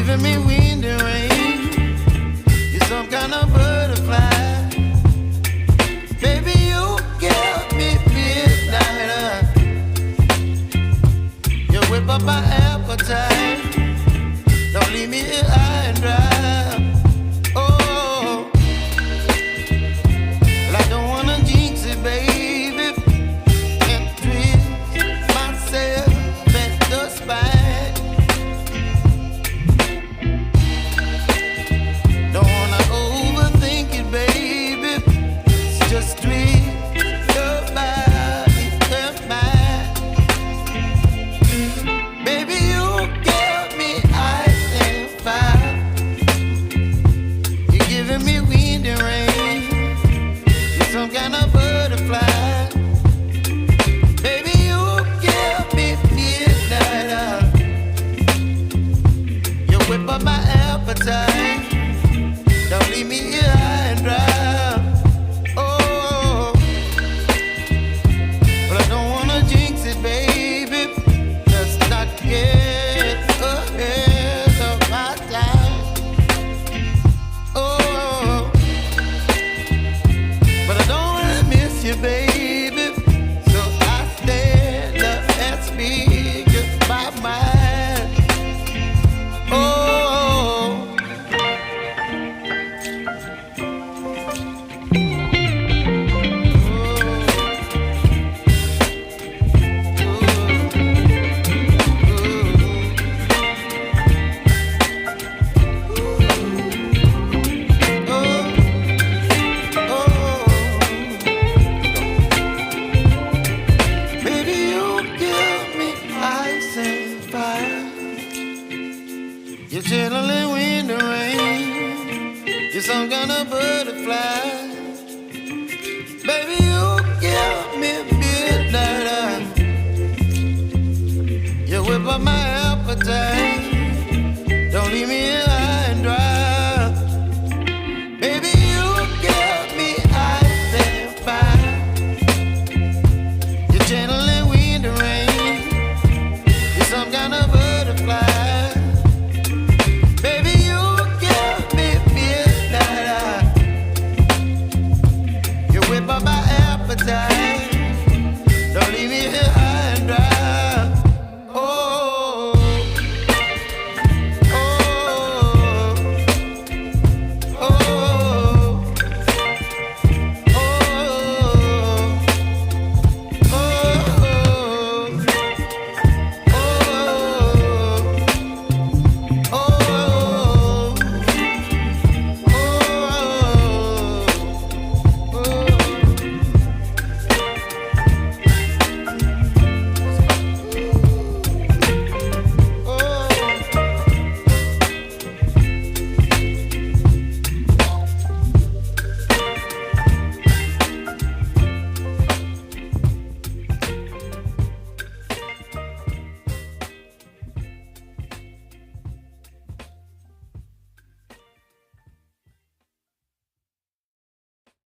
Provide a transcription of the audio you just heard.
giving me wind and rain. You're some kind of butterfly. Baby, you give me midnight. You whip up my appetite. Don't leave me here high and dry. Oh, well, I don't wanna jinx it, baby, and twist myself at the spine. Don't wanna overthink it, baby. It's just twist your body and mine. Baby, you give me ice and fire. You're giving me wind and rain. You're some kind of butterfly. Baby, you give me midnight. You whip up my appetite. Don't leave me here high and dry. Oh, but I don't wanna jinx it, baby. Let's not get ahead of my time. Oh, but I don't wanna miss you, baby. So I stand up and speak my mind. Oh. Baby, you give me ice and fire. You're chilling wind and rain. You're some kind of butterfly. Baby, you give me midnight. You whip up my appetite.